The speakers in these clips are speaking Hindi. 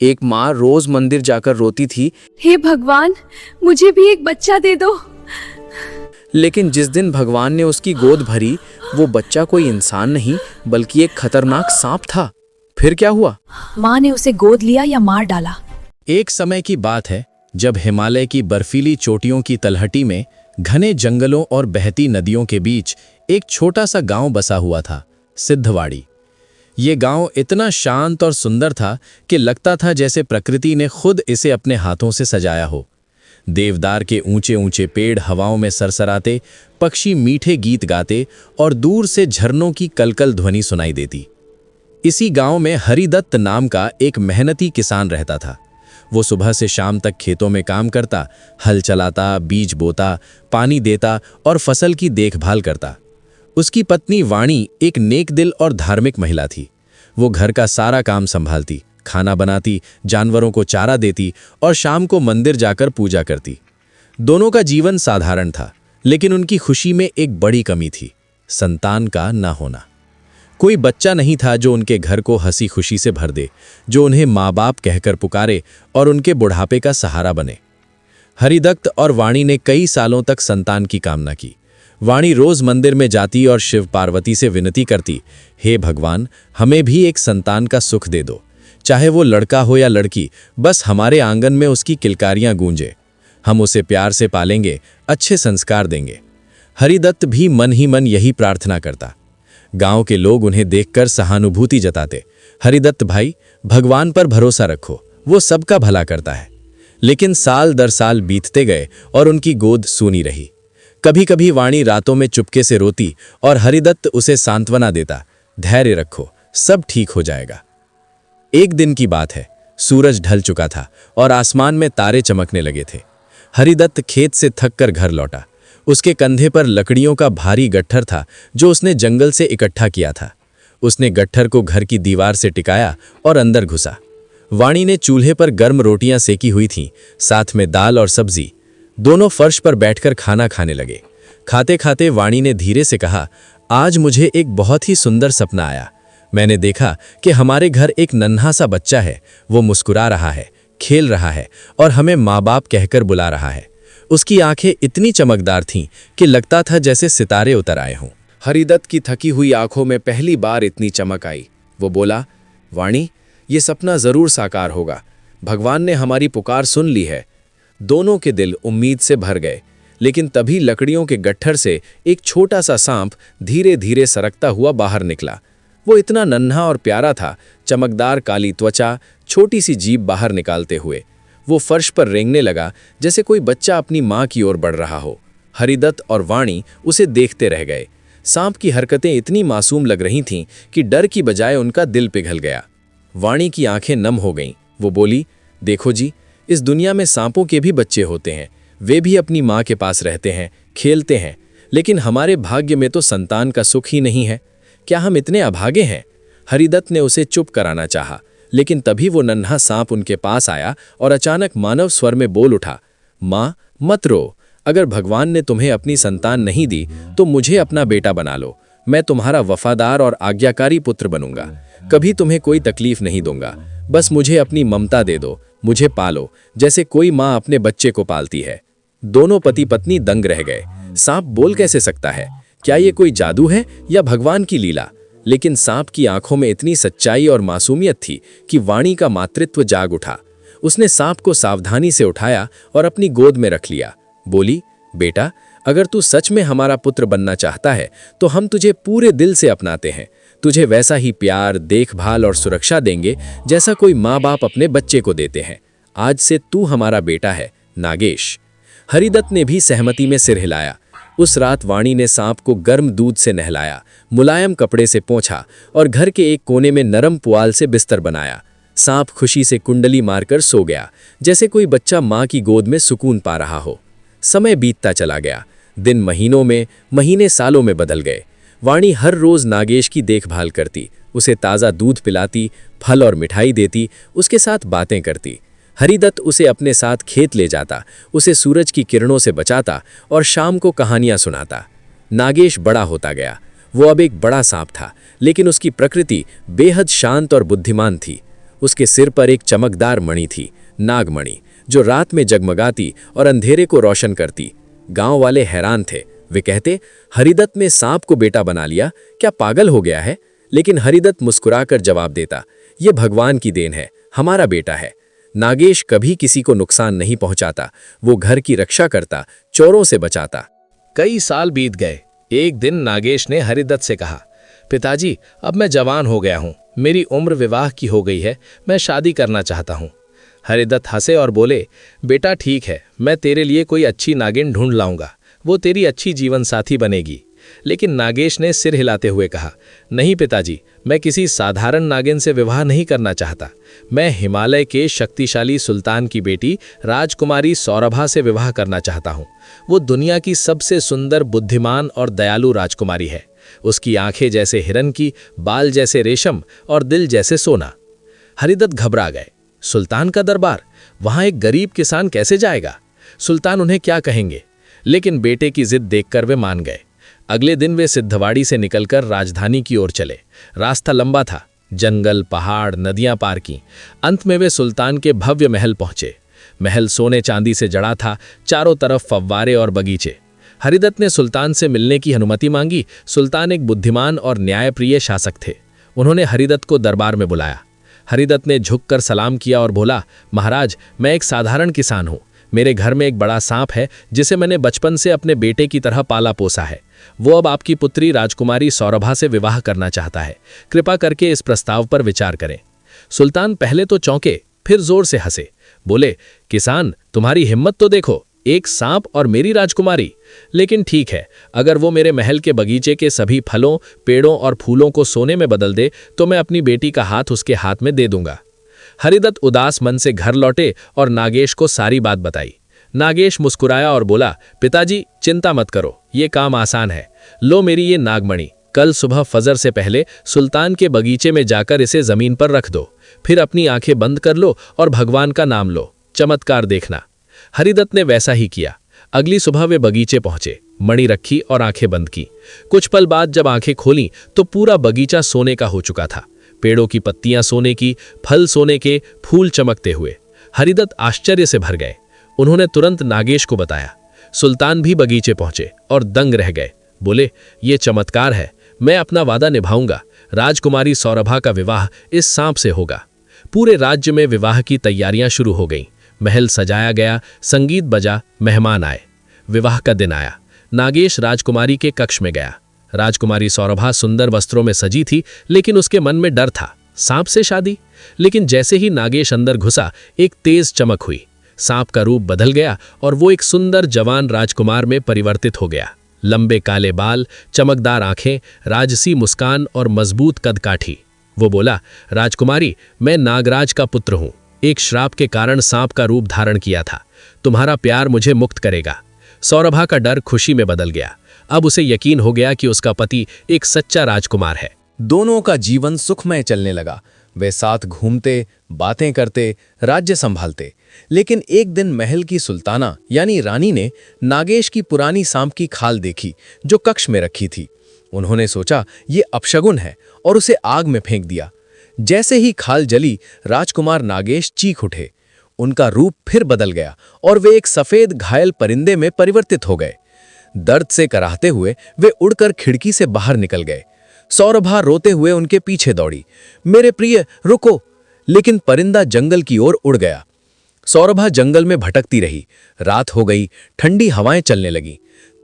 एक माँ रोज मंदिर जाकर रोती थी, हे भगवान, मुझे भी एक बच्चा दे दो। लेकिन जिस दिन भगवान ने उसकी गोद भरी, वो बच्चा कोई इंसान नहीं बल्कि एक खतरनाक सांप था। फिर क्या हुआ? माँ ने उसे गोद लिया या मार डाला? एक समय की बात है जब हिमालय की बर्फीली चोटियों की तलहटी में घने जंगलों और बहती नदियों के बीच एक छोटा सा गांव बसा हुआ था, सिद्धवाड़ी। ये गांव इतना शांत और सुंदर था कि लगता था जैसे प्रकृति ने खुद इसे अपने हाथों से सजाया हो। देवदार के ऊंचे ऊंचे पेड़ हवाओं में सरसराते, पक्षी मीठे गीत गाते और दूर से झरनों की कलकल ध्वनि सुनाई देती। इसी गांव में हरिदत्त नाम का एक मेहनती किसान रहता था। वो सुबह से शाम तक खेतों में काम करता, हल चलाता, बीज बोता, पानी देता और फसल की देखभाल करता। उसकी पत्नी वाणी एक नेक दिल और धार्मिक महिला थी। वो घर का सारा काम संभालती, खाना बनाती, जानवरों को चारा देती और शाम को मंदिर जाकर पूजा करती। दोनों का जीवन साधारण था, लेकिन उनकी खुशी में एक बड़ी कमी थी, संतान का ना होना। कोई बच्चा नहीं था जो उनके घर को हंसी खुशी से भर दे, जो उन्हें माँ बाप कहकर पुकारे और उनके बुढ़ापे का सहारा बने। हरिदत्त और वाणी ने कई सालों तक संतान की कामना की। वाणी रोज मंदिर में जाती और शिव पार्वती से विनती करती, हे भगवान, हमें भी एक संतान का सुख दे दो, चाहे वो लड़का हो या लड़की, बस हमारे आंगन में उसकी किलकारियां गूंजे। हम उसे प्यार से पालेंगे, अच्छे संस्कार देंगे। हरिदत्त भी मन ही मन यही प्रार्थना करता। गांव के लोग उन्हें देखकर सहानुभूति जताते, हरिदत्त भाई, भगवान पर भरोसा रखो, वो सबका भला करता है। लेकिन साल दर साल बीतते गए और उनकी गोद सूनी रही। कभी कभी वाणी रातों में चुपके से रोती और हरिदत्त उसे सांत्वना देता, धैर्य रखो, सब ठीक हो जाएगा। एक दिन की बात है, सूरज ढल चुका था और आसमान में तारे चमकने लगे थे। हरिदत्त खेत से थककर घर लौटा। उसके कंधे पर लकड़ियों का भारी गट्ठर था जो उसने जंगल से इकट्ठा किया था। उसने गट्ठर को घर की दीवार से टिकाया और अंदर घुसा। वाणी ने चूल्हे पर गर्म रोटियां सेकी हुई थीं, साथ में दाल और सब्जी। दोनों फर्श पर बैठकर खाना खाने लगे। खाते खाते वाणी ने धीरे से कहा, आज मुझे एक बहुत ही सुंदर सपना आया। मैंने देखा कि हमारे घर एक नन्हा सा बच्चा है। वो मुस्कुरा रहा है, खेल रहा है और हमें माँ बाप कहकर बुला रहा है। उसकी आंखें इतनी चमकदार थीं कि लगता था जैसे सितारे उतर आए हों। हरिदत्त की थकी हुई आंखों में पहली बार इतनी चमक आई। वो बोला, वाणी, ये सपना जरूर साकार होगा। भगवान ने हमारी पुकार सुन ली है। दोनों के दिल उम्मीद से भर गए। लेकिन तभी लकड़ियों के गट्ठर से एक छोटा सा सांप धीरे धीरे सरकता हुआ बाहर निकला। वो इतना नन्हा और प्यारा था, चमकदार काली त्वचा, छोटी सी जीभ बाहर निकालते हुए। वो फर्श पर रेंगने लगा जैसे कोई बच्चा अपनी माँ की ओर बढ़ रहा हो। हरिदत्त और वाणी उसे देखते रह गए। सांप की हरकतें इतनी मासूम लग रही थीं कि डर की बजाय उनका दिल पिघल गया। वाणी की आंखें नम हो गईं। वो बोली, देखो जी, इस दुनिया में सांपों के भी बच्चे होते हैं। वे भी अपनी माँ के पास रहते हैं, खेलते हैं, लेकिन हमारे भाग्य में तो संतान का सुख ही नहीं है। क्या हम इतने अभागे हैं? हरिदत्त ने उसे चुप कराना चाहा, लेकिन तभी वो नन्हा सांप उनके पास आया और अचानक मानव स्वर में बोल उठा, माँ, मत रो। अगर भगवान ने तुम्हें अपनी संतान नहीं दी तो मुझे अपना बेटा बना लो। मैं तुम्हारा वफादार और आज्ञाकारी पुत्र बनूंगा। कभी तुम्हें कोई तकलीफ नहीं दूंगा। बस मुझे अपनी ममता दे दो, मुझे पालो जैसे कोई माँ अपने बच्चे को पालती है। दोनों पति पत्नी दंग रह गए। सांप बोल कैसे सकता है? क्या ये कोई जादू है या भगवान की लीला? लेकिन सांप की आंखों में इतनी सच्चाई और मासूमियत थी कि वाणी का मातृत्व जाग उठा। उसने सांप को सावधानी से उठाया और अपनी गोद में रख लिया। बोली, बेटा, अगर तू सच में हमारा पुत्र बनना चाहता है तो हम तुझे पूरे दिल से अपनाते हैं। तुझे वैसा ही प्यार, देखभाल और सुरक्षा देंगे जैसा कोई माँ बाप अपने बच्चे को देते हैं। आज से तू हमारा बेटा है, नागेश। हरिदत्त ने भी सहमति में सिर हिलाया। उस रात वाणी ने सांप को गर्म दूध से नहलाया, मुलायम कपड़े से पोंछा और घर के एक कोने में नरम पुआल से बिस्तर बनाया। सांप खुशी से कुंडली मारकर सो गया, जैसे कोई बच्चा माँ की गोद में सुकून पा रहा हो। समय बीतता चला गया। दिन महीनों में, महीने सालों में बदल गए। वाणी हर रोज नागेश की देखभाल करती, उसे ताज़ा दूध पिलाती, फल और मिठाई देती, उसके साथ बातें करती। हरिदत्त उसे अपने साथ खेत ले जाता, उसे सूरज की किरणों से बचाता और शाम को कहानियां सुनाता। नागेश बड़ा होता गया। वो अब एक बड़ा सांप था, लेकिन उसकी प्रकृति बेहद शांत और बुद्धिमान थी। उसके सिर पर एक चमकदार मणि थी, नागमणि, जो रात में जगमगाती और अंधेरे को रोशन करती। गांव वाले हैरान थे। वे कहते, हरिदत्त ने सांप को बेटा बना लिया, क्या पागल हो गया है? लेकिन हरिदत्त मुस्कुराकर जवाब देता, ये भगवान की देन है, हमारा बेटा है। नागेश कभी किसी को नुकसान नहीं पहुंचाता, वो घर की रक्षा करता, चोरों से बचाता। कई साल बीत गए। एक दिन नागेश ने हरिदत्त से कहा, पिताजी, अब मैं जवान हो गया हूं, मेरी उम्र विवाह की हो गई है, मैं शादी करना चाहता हूं। हरिदत्त हंसे और बोले, बेटा ठीक है, मैं तेरे लिए कोई अच्छी नागिन ढूंढ लाऊंगा, वो तेरी अच्छी जीवन साथी बनेगी। लेकिन नागेश ने सिर हिलाते हुए कहा, नहीं पिताजी, मैं किसी साधारण नागिन से विवाह नहीं करना चाहता। मैं हिमालय के शक्तिशाली सुल्तान की बेटी राजकुमारी सौरभा से विवाह करना चाहता हूँ। वो दुनिया की सबसे सुंदर, बुद्धिमान और दयालु राजकुमारी है। उसकी आंखें जैसे हिरन की, बाल जैसे रेशम और दिल जैसे सोना। हरिदत्त घबरा गए। सुल्तान का दरबार, वहां एक गरीब किसान कैसे जाएगा? सुल्तान उन्हें क्या कहेंगे? लेकिन बेटे की जिद देखकर वे मान गए। अगले दिन वे सिद्धवाड़ी से निकलकर राजधानी की ओर चले। रास्ता लंबा था, जंगल, पहाड़, नदियां पार की। अंत में वे सुल्तान के भव्य महल पहुंचे। महल सोने चांदी से जड़ा था, चारों तरफ फव्वारे और बगीचे। हरिदत्त ने सुल्तान से मिलने की अनुमति मांगी। सुल्तान एक बुद्धिमान और न्यायप्रिय शासक थे। उन्होंने हरिदत्त को दरबार में बुलाया। हरिदत्त ने झुककर सलाम किया और बोला, महाराज, मैं एक साधारण किसान हूँ। मेरे घर में एक बड़ा सांप है जिसे मैंने बचपन से अपने बेटे की तरह पाला पोसा है। वो अब आपकी पुत्री राजकुमारी सौरभा से विवाह करना चाहता है। कृपा करके इस प्रस्ताव पर विचार करें। सुल्तान पहले तो चौंके, फिर जोर से हंसे। बोले, किसान, तुम्हारी हिम्मत तो देखो, एक सांप और मेरी राजकुमारी। लेकिन ठीक है, अगर वो मेरे महल के बगीचे के सभी फलों, पेड़ों और फूलों को सोने में बदल दे तो मैं अपनी बेटी का हाथ उसके हाथ में दे दूंगा। हरिदत्त उदास मन से घर लौटे और नागेश को सारी बात बताई। नागेश मुस्कुराया और बोला, पिताजी, चिंता मत करो, ये काम आसान है। लो मेरी ये नागमणि, कल सुबह फजर से पहले सुल्तान के बगीचे में जाकर इसे जमीन पर रख दो। फिर अपनी आंखें बंद कर लो और भगवान का नाम लो, चमत्कार देखना। हरिदत्त ने वैसा ही किया। अगली सुबह वे बगीचे पहुंचे, मणि रखी और आंखें बंद की। कुछ पल बाद जब आंखें खोलीं तो पूरा बगीचा सोने का हो चुका था। पेड़ों की पत्तियां सोने की, फल सोने के, फूल चमकते हुए। हरिदत्त आश्चर्य से भर गए। उन्होंने तुरंत नागेश को बताया। सुल्तान भी बगीचे पहुंचे और दंग रह गए। बोले, ये चमत्कार है, मैं अपना वादा निभाऊंगा। राजकुमारी सौरभा का विवाह इस सांप से होगा। पूरे राज्य में विवाह की तैयारियां शुरू हो गईं। महल सजाया गया, संगीत बजा, मेहमान आए। विवाह का दिन आया। नागेश राजकुमारी के कक्ष में गया। राजकुमारी सौरभा सुंदर वस्त्रों में सजी थी, लेकिन उसके मन में डर था, सांप से शादी। लेकिन जैसे ही नागेश अंदर घुसा, एक तेज चमक हुई। सांप का रूप बदल गया और वो एक सुंदर जवान राजकुमार में परिवर्तित हो गया। लंबे काले बाल, चमकदार आंखें, राजसी मुस्कान और मजबूत कदकाठी। वो बोला, राजकुमारी, मैं नागराज का पुत्र हूं। एक श्राप के कारण सांप का रूप धारण किया था। तुम्हारा प्यार मुझे मुक्त करेगा। सौरभा का डर खुशी में बदल गया। अब उसे यकीन हो गया कि उसका पति एक सच्चा राजकुमार है। दोनों का जीवन सुखमय चलने लगा। वे साथ घूमते, बातें करते, राज्य संभालते। लेकिन एक दिन महल की सुल्ताना यानी रानी ने नागेश की पुरानी सांप की खाल देखी जो कक्ष में रखी थी। उन्होंने सोचा ये अपशगुन है और उसे आग में फेंक दिया। जैसे ही खाल जली, राजकुमार नागेश चीख उठे। उनका रूप फिर बदल गया और वे एक सफेद घायल परिंदे में परिवर्तित हो गए। दर्द से कराहते हुए वे उड़कर खिड़की से बाहर निकल गए। सौरभा रोते हुए उनके पीछे दौड़ी। मेरे प्रिय, रुको! लेकिन परिंदा जंगल की ओर उड़ गया। सौरभा जंगल में भटकती रही। रात हो गई, ठंडी हवाएं चलने लगीं।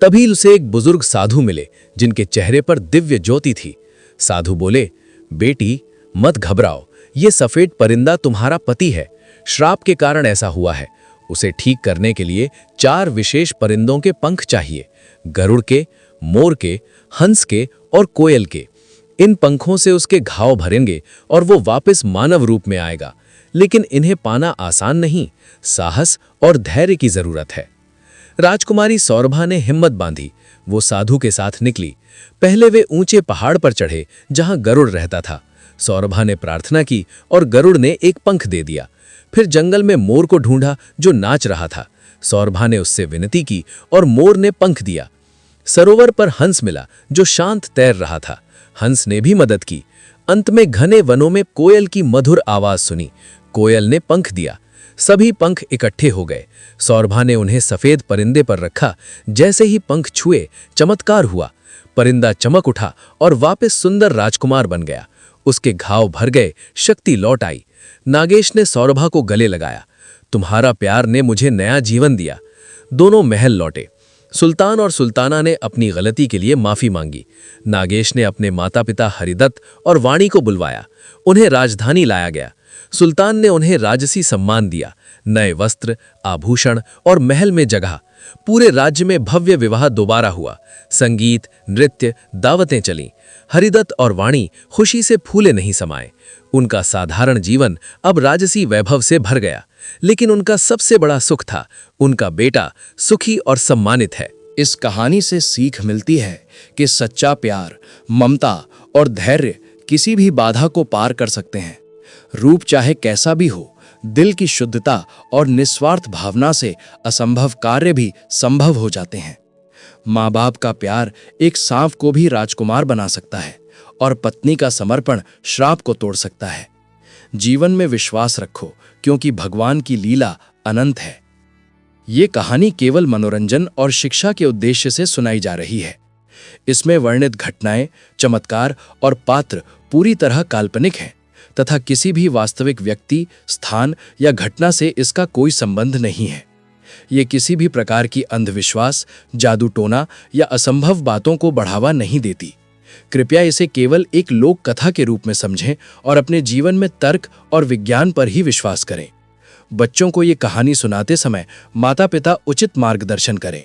तभी उसे एक बुजुर्ग साधु मिले जिनके चेहरे पर दिव्य ज्योति थी। साधु बोले, बेटी, मत घबराओ, ये सफेद परिंदा तुम्हारा पति है। श्राप के कारण ऐसा हुआ है। उसे ठीक करने के लिए 4 विशेष परिंदों के पंख चाहिए, गरुड़ के, मोर के, हंस के और कोयल के। इन पंखों से उसके घाव भरेंगे और वो वापस मानव रूप में आएगा। लेकिन इन्हें पाना आसान नहीं, साहस और धैर्य की जरूरत है। राजकुमारी सौरभा ने हिम्मत बांधी। वो साधु के साथ निकली। पहले वे ऊंचे पहाड़ पर चढ़े जहां गरुड़ रहता था। सौरभा ने प्रार्थना की और गरुड़ ने एक पंख दे दिया। फिर जंगल में मोर को ढूंढा जो नाच रहा था। सौरभा ने उससे विनती की और मोर ने पंख दिया। सरोवर पर हंस मिला जो शांत तैर रहा था। हंस ने भी मदद की। अंत में घने वनों में कोयल की मधुर आवाज सुनी। कोयल ने पंख दिया। सभी पंख इकट्ठे हो गए। सौरभा ने उन्हें सफेद परिंदे पर रखा। जैसे ही पंख छुए, चमत्कार हुआ। परिंदा चमक उठा और वापस सुंदर राजकुमार बन गया। उसके घाव भर गए, शक्ति लौट आई। नागेश ने सौरभा को गले लगाया। तुम्हारा प्यार ने मुझे नया जीवन दिया। दोनों महल लौटे। सुल्तान और सुल्ताना ने अपनी गलती के लिए माफी मांगी। नागेश ने अपने माता पिता हरिदत्त और वाणी को बुलवाया। उन्हें राजधानी लाया गया। सुल्तान ने उन्हें राजसी सम्मान दिया, नए वस्त्र, आभूषण और महल में जगह। पूरे राज्य में भव्य विवाह दोबारा हुआ। संगीत, नृत्य, दावतें चलीं। हरिदत्त और वाणी खुशी से फूले नहीं समाये। उनका साधारण जीवन अब राजसी वैभव से भर गया। लेकिन उनका सबसे बड़ा सुख था, उनका बेटा सुखी और सम्मानित है। इस कहानी से सीख मिलती है कि सच्चा प्यार, ममता और धैर्य किसी भी बाधा को पार कर सकते हैं। रूप चाहे कैसा भी हो, दिल की शुद्धता और निस्वार्थ भावना से असंभव कार्य भी संभव हो जाते हैं। माँ बाप का प्यार एक सांप को भी राजकुमार बना सकता है और पत्नी का समर्पण श्राप को तोड़ सकता है। जीवन में विश्वास रखो, क्योंकि भगवान की लीला अनंत है। ये कहानी केवल मनोरंजन और शिक्षा के उद्देश्य से सुनाई जा रही है। इसमें वर्णित घटनाएं, चमत्कार और पात्र पूरी तरह काल्पनिक हैं तथा किसी भी वास्तविक व्यक्ति, स्थान या घटना से इसका कोई संबंध नहीं है। ये किसी भी प्रकार की अंधविश्वास, जादू टोना या असंभव बातों को बढ़ावा नहीं देती। कृपया इसे केवल एक लोक कथा के रूप में समझें और अपने जीवन में तर्क और विज्ञान पर ही विश्वास करें। बच्चों को ये कहानी सुनाते समय माता-पिता उचित मार्गदर्शन करें।